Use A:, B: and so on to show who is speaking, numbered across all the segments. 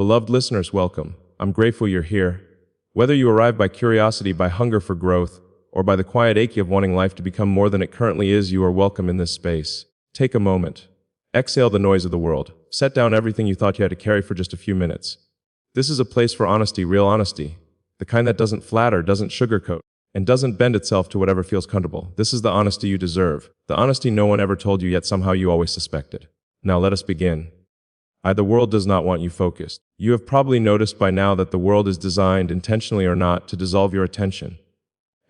A: Beloved listeners, welcome. I'm grateful you're here. Whether you arrive by curiosity, by hunger for growth, or by the quiet ache of wanting life to become more than it currently is, you are welcome in this space. Take a moment. Exhale the noise of the world. Set down everything you thought you had to carry for just a few minutes. This is a place for honesty, real honesty. The kind that doesn't flatter, doesn't sugarcoat, and doesn't bend itself to whatever feels comfortable. This is the honesty you deserve. The honesty no one ever told you, yet somehow you always suspected. Now let us begin. The world does not want you focused. You have probably noticed by now that the world is designed, intentionally or not, to dissolve your attention.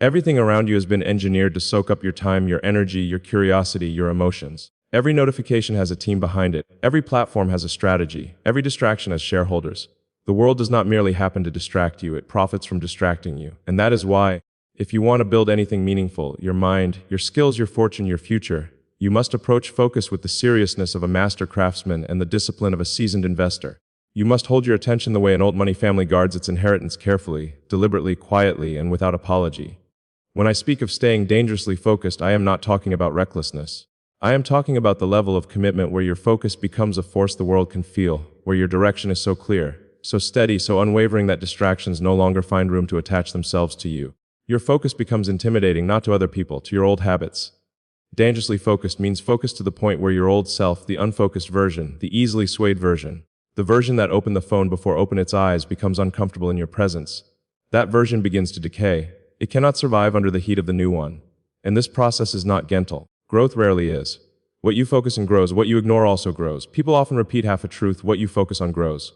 A: Everything around you has been engineered to soak up your time, your energy, your curiosity, your emotions. Every notification has a team behind it. Every platform has a strategy. Every distraction has shareholders. The world does not merely happen to distract you, it profits from distracting you. And that is why, if you want to build anything meaningful, your mind, your skills, your fortune, your future, you must approach focus with the seriousness of a master craftsman and the discipline of a seasoned investor. You must hold your attention the way an old money family guards its inheritance, carefully, deliberately, quietly, and without apology. When I speak of staying dangerously focused, I am not talking about recklessness. I am talking about the level of commitment where your focus becomes a force the world can feel, where your direction is so clear, so steady, so unwavering that distractions no longer find room to attach themselves to you. Your focus becomes intimidating, not to other people, to your old habits. Dangerously focused means focused to the point where your old self, the unfocused version, the easily swayed version, the version that opened the phone before opened its eyes, becomes uncomfortable in your presence. That version begins to decay. It cannot survive under the heat of the new one. And this process is not gentle. Growth rarely is. What you focus on grows, what you ignore also grows. People often repeat half a truth: what you focus on grows.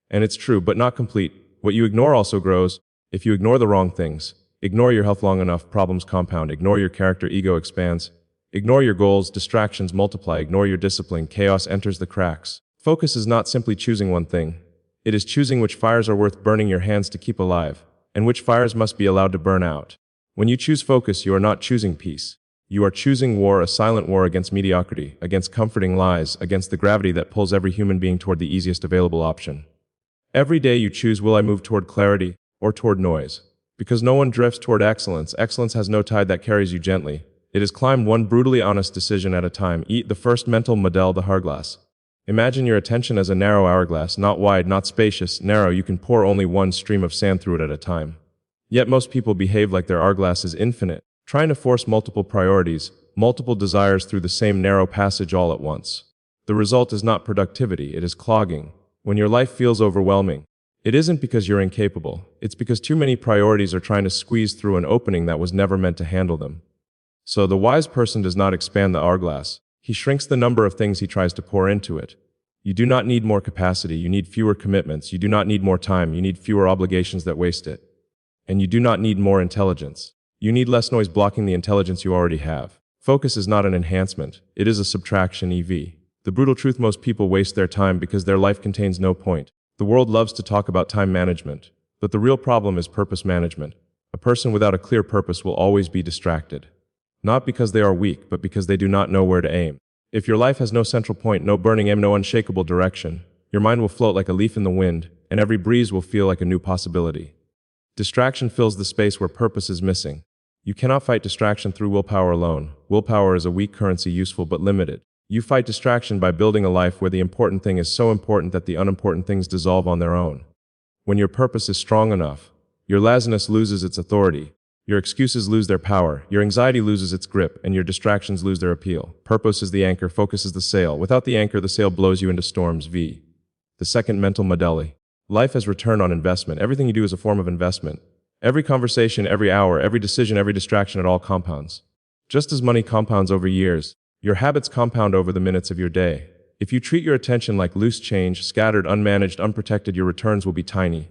A: And it's true, but not complete. What you ignore also grows. If you ignore the wrong things, ignore your health long enough, problems compound. Ignore your character, ego expands. Ignore your goals, distractions multiply. Ignore your discipline, chaos enters the cracks. Focus is not simply choosing one thing. It is choosing which fires are worth burning your hands to keep alive, and which fires must be allowed to burn out. When you choose focus, you are not choosing peace. You are choosing war, a silent war against mediocrity, against comforting lies, against the gravity that pulls every human being toward the easiest available option. Every day you choose, will I move toward clarity or toward noise? Because no one drifts toward excellence. Excellence has no tide that carries you gently. It is climb one brutally honest decision at a time. Eat the first mental model, the hourglass. Imagine your attention as a narrow hourglass, not wide, not spacious, narrow. You can pour only one stream of sand through it at a time. Yet most people behave like their hourglass is infinite, trying to force multiple priorities, multiple desires through the same narrow passage all at once. The result is not productivity, it is clogging. When your life feels overwhelming, it isn't because you're incapable, it's because too many priorities are trying to squeeze through an opening that was never meant to handle them. So the wise person does not expand the hourglass, he shrinks the number of things he tries to pour into it. You do not need more capacity, you need fewer commitments. You do not need more time, you need fewer obligations that waste it. And you do not need more intelligence. You need less noise blocking the intelligence you already have. Focus is not an enhancement, it is a subtraction. The brutal truth: most people waste their time because their life contains no point. The world loves to talk about time management, but the real problem is purpose management. A person without a clear purpose will always be distracted. Not because they are weak, but because they do not know where to aim. If your life has no central point, no burning aim, no unshakable direction, your mind will float like a leaf in the wind, and every breeze will feel like a new possibility. Distraction fills the space where purpose is missing. You cannot fight distraction through willpower alone. Willpower is a weak currency, useful but limited. You fight distraction by building a life where the important thing is so important that the unimportant things dissolve on their own. When your purpose is strong enough, your laziness loses its authority, your excuses lose their power, your anxiety loses its grip, and your distractions lose their appeal. Purpose is the anchor, focus is the sail. Without the anchor, the sail blows you into storms. The second mental model. Life has return on investment. Everything you do is a form of investment. Every conversation, every hour, every decision, every distraction, it all compounds. Just as money compounds over years, your habits compound over the minutes of your day. If you treat your attention like loose change, scattered, unmanaged, unprotected, your returns will be tiny.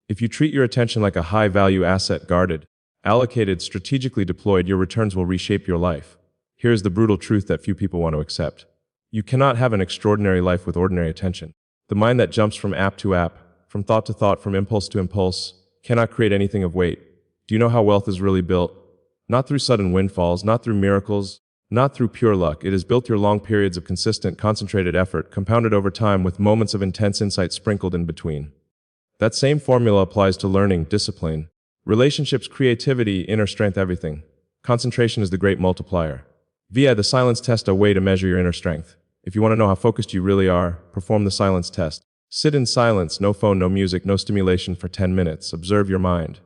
A: If you treat your attention like a high-value asset, guarded, allocated, strategically deployed, your returns will reshape your life. Here is the brutal truth that few people want to accept. You cannot have an extraordinary life with ordinary attention. The mind that jumps from app to app, from thought to thought, from impulse to impulse, cannot create anything of weight. Do you know how wealth is really built? Not through sudden windfalls, not through miracles, not through pure luck. It is built through long periods of consistent, concentrated effort, compounded over time with moments of intense insight sprinkled in between. That same formula applies to learning, discipline, relationships, creativity, inner strength, everything. Concentration is the great multiplier. Via the silence test, a way to measure your inner strength. If you want to know how focused you really are, perform the silence test. Sit in silence, no phone, no music, no stimulation for 10 minutes. Observe your mind.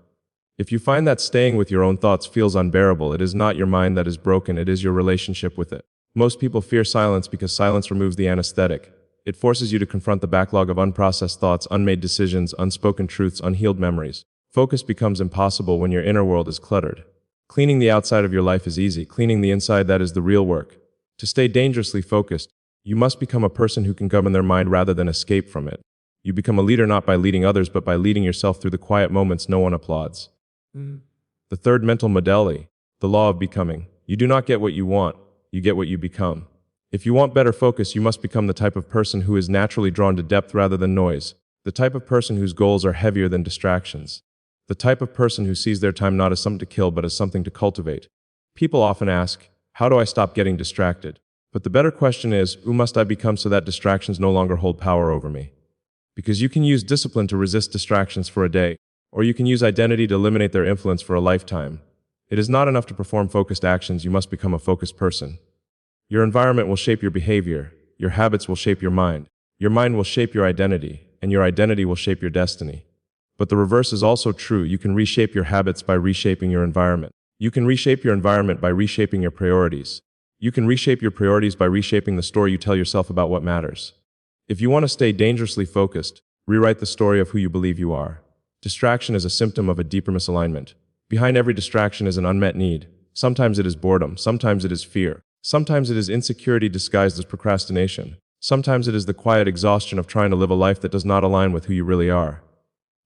A: If you find that staying with your own thoughts feels unbearable, it is not your mind that is broken, it is your relationship with it. Most people fear silence because silence removes the anesthetic. It forces you to confront the backlog of unprocessed thoughts, unmade decisions, unspoken truths, unhealed memories. Focus becomes impossible when your inner world is cluttered. Cleaning the outside of your life is easy. Cleaning the inside, that is the real work. To stay dangerously focused, you must become a person who can govern their mind rather than escape from it. You become a leader not by leading others, but by leading yourself through the quiet moments no one applauds. The third mental modality, the law of becoming. You do not get what you want, you get what you become. If you want better focus, you must become the type of person who is naturally drawn to depth rather than noise. The type of person whose goals are heavier than distractions. The type of person who sees their time not as something to kill, but as something to cultivate. People often ask, how do I stop getting distracted? But the better question is, who must I become so that distractions no longer hold power over me? Because you can use discipline to resist distractions for a day, or you can use identity to eliminate their influence for a lifetime. It is not enough to perform focused actions, you must become a focused person. Your environment will shape your behavior, your habits will shape your mind will shape your identity, and your identity will shape your destiny. But the reverse is also true. You can reshape your habits by reshaping your environment. You can reshape your environment by reshaping your priorities. You can reshape your priorities by reshaping the story you tell yourself about what matters. If you want to stay dangerously focused, rewrite the story of who you believe you are. Distraction is a symptom of a deeper misalignment. Behind every distraction is an unmet need. Sometimes it is boredom, sometimes it is fear. Sometimes it is insecurity disguised as procrastination. Sometimes it is the quiet exhaustion of trying to live a life that does not align with who you really are.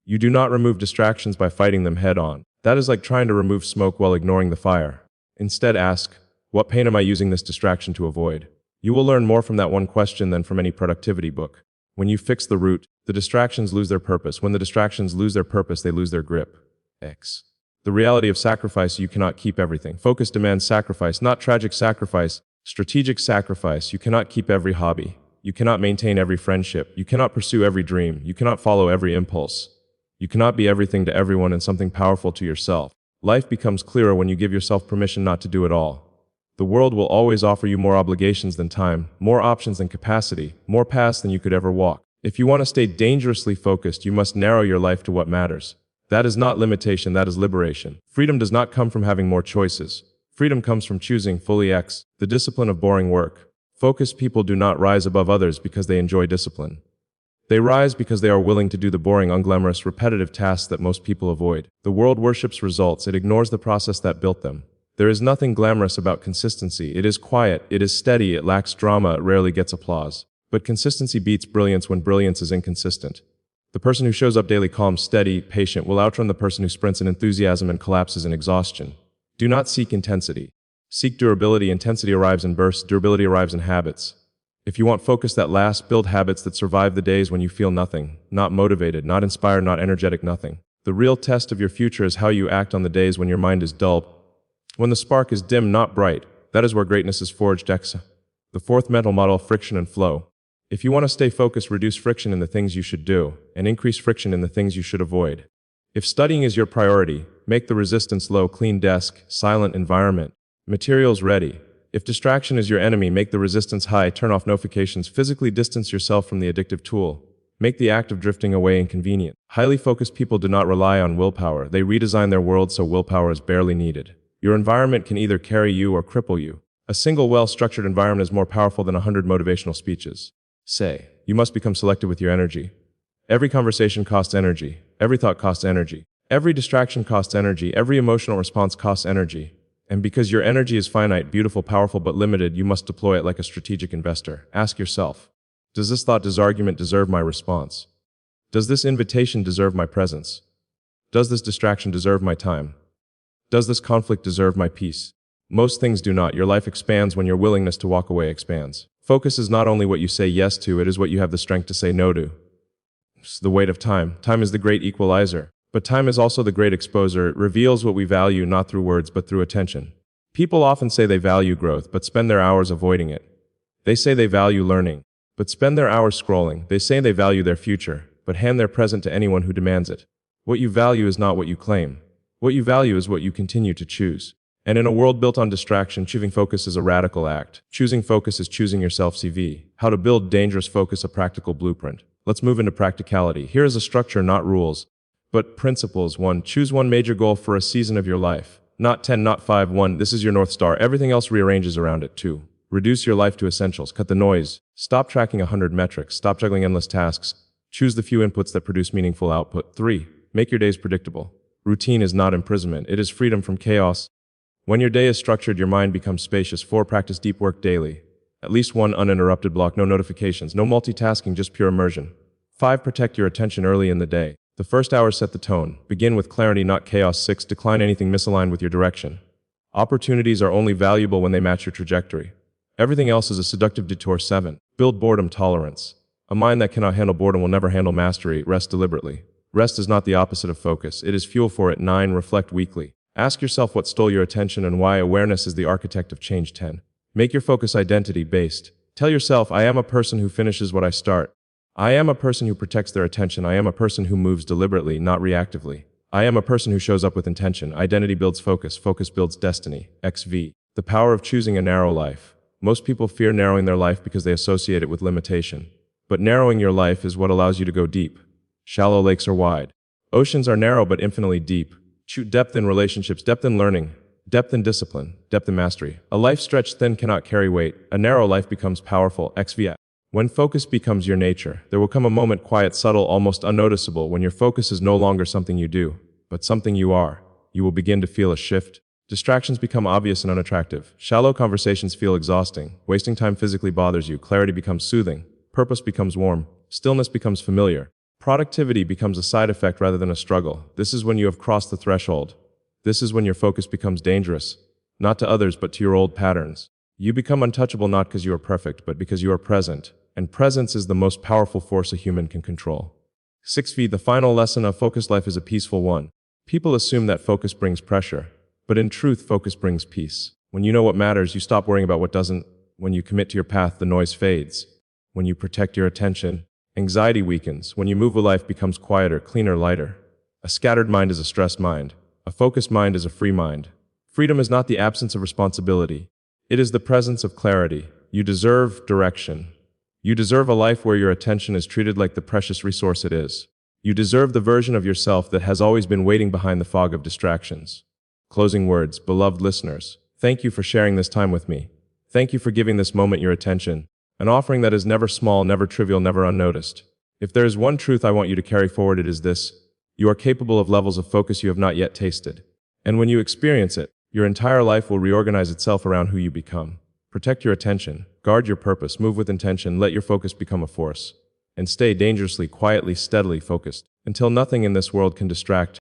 A: You do not remove distractions by fighting them head on. That is like trying to remove smoke while ignoring the fire. Instead ask, what pain am I using this distraction to avoid? You will learn more from that one question than from any productivity book. When you fix the root, the distractions lose their purpose. When the distractions lose their purpose, they lose their grip. X. The reality of sacrifice, you cannot keep everything. Focus demands sacrifice, not tragic sacrifice, strategic sacrifice. You cannot keep every hobby. You cannot maintain every friendship. You cannot pursue every dream. You cannot follow every impulse. You cannot be everything to everyone and something powerful to yourself. Life becomes clearer when you give yourself permission not to do it all. The world will always offer you more obligations than time, more options than capacity, more paths than you could ever walk. If you want to stay dangerously focused, you must narrow your life to what matters. That is not limitation, that is liberation. Freedom does not come from having more choices. Freedom comes from choosing fully X, the discipline of boring work. Focused people do not rise above others because they enjoy discipline. They rise because they are willing to do the boring, unglamorous, repetitive tasks that most people avoid. The world worships results, it ignores the process that built them. There is nothing glamorous about consistency. It is quiet, it is steady, it lacks drama, it rarely gets applause. But consistency beats brilliance when brilliance is inconsistent. The person who shows up daily calm, steady, patient will outrun the person who sprints in enthusiasm and collapses in exhaustion. Do not seek intensity. Seek durability. Intensity arrives in bursts, durability arrives in habits. If you want focus that lasts, build habits that survive the days when you feel nothing, not motivated, not inspired, not energetic, nothing. The real test of your future is how you act on the days when your mind is dull, when the spark is dim, not bright. That is where greatness is forged. X. The fourth mental model, friction and flow. If you want to stay focused, reduce friction in the things you should do, and increase friction in the things you should avoid. If studying is your priority, make the resistance low, clean desk, silent environment, materials ready. If distraction is your enemy, make the resistance high, turn off notifications, physically distance yourself from the addictive tool. Make the act of drifting away inconvenient. Highly focused people do not rely on willpower. They redesign their world so willpower is barely needed. Your environment can either carry you or cripple you. A single well-structured environment is more powerful than 100 motivational speeches. Say, you must become selective with your energy. Every conversation costs energy. Every thought costs energy. Every distraction costs energy. Every emotional response costs energy. And because your energy is finite, beautiful, powerful, but limited, you must deploy it like a strategic investor. Ask yourself, does this thought, this argument deserve my response? Does this invitation deserve my presence? Does this distraction deserve my time? Does this conflict deserve my peace? Most things do not. Your life expands when your willingness to walk away expands. Focus is not only what you say yes to, it is what you have the strength to say no to. It's the weight of time. Time is the great equalizer. But time is also the great exposer. It reveals what we value not through words but through attention. People often say they value growth but spend their hours avoiding it. They say they value learning but spend their hours scrolling. They say they value their future but hand their present to anyone who demands it. What you value is not what you claim. What you value is what you continue to choose. And in a world built on distraction, choosing focus is a radical act. Choosing focus is choosing yourself. CV. How to build dangerous focus, a practical blueprint. Let's move into practicality. Here is a structure, not rules, but principles. 1. Choose one major goal for a season of your life. Not 10, not 5, 1. This is your North Star. Everything else rearranges around it. 2. Reduce your life to essentials. Cut the noise. Stop tracking 100 metrics. Stop juggling endless tasks. Choose the few inputs that produce meaningful output. 3. Make your days predictable. Routine is not imprisonment. It is freedom from chaos. When your day is structured, your mind becomes spacious. 4. Practice deep work daily. At least one uninterrupted block. No notifications. No multitasking, just pure immersion. 5. Protect your attention early in the day. The first hours set the tone. Begin with clarity, not chaos. 6. Decline anything misaligned with your direction. Opportunities are only valuable when they match your trajectory. Everything else is a seductive detour. 7. Build boredom tolerance. A mind that cannot handle boredom will never handle mastery. Rest deliberately. Rest is not the opposite of focus. It is fuel for it. 9. Reflect weekly. Ask yourself what stole your attention and why. Awareness is the architect of change. 10. Make your focus identity-based. Tell yourself, I am a person who finishes what I start. I am a person who protects their attention. I am a person who moves deliberately, not reactively. I am a person who shows up with intention. Identity builds focus. Focus builds destiny. XV. The power of choosing a narrow life. Most people fear narrowing their life because they associate it with limitation. But narrowing your life is what allows you to go deep. Shallow lakes are wide. Oceans are narrow but infinitely deep. Choose depth in relationships, depth in learning, depth in discipline, depth in mastery. A life stretched thin cannot carry weight. A narrow life becomes powerful. XV. When focus becomes your nature, there will come a moment, quiet, subtle, almost unnoticeable, when your focus is no longer something you do, but something you are. You will begin to feel a shift. Distractions become obvious and unattractive. Shallow conversations feel exhausting. Wasting time physically bothers you. Clarity becomes soothing. Purpose becomes warm. Stillness becomes familiar. Productivity becomes a side effect rather than a struggle. This is when you have crossed the threshold. This is when your focus becomes dangerous. Not to others, but to your old patterns. You become untouchable not because you are perfect, but because you are present. And presence is the most powerful force a human can control. 6V. The final lesson of focused life is a peaceful one. People assume that focus brings pressure. But in truth, focus brings peace. When you know what matters, you stop worrying about what doesn't. When you commit to your path, the noise fades. When you protect your attention, anxiety weakens. When you move with life becomes quieter, cleaner, lighter. A scattered mind is a stressed mind. A focused mind is a free mind. Freedom is not the absence of responsibility. It is the presence of clarity. You deserve direction. You deserve a life where your attention is treated like the precious resource it is. You deserve the version of yourself that has always been waiting behind the fog of distractions. Closing words, beloved listeners, thank you for sharing this time with me. Thank you for giving this moment your attention, an offering that is never small, never trivial, never unnoticed. If there is one truth I want you to carry forward, it is this: you are capable of levels of focus you have not yet tasted. And when you experience it, your entire life will reorganize itself around who you become. Protect your attention, guard your purpose, move with intention, let your focus become a force. And stay dangerously, quietly, steadily focused, until nothing in this world can distract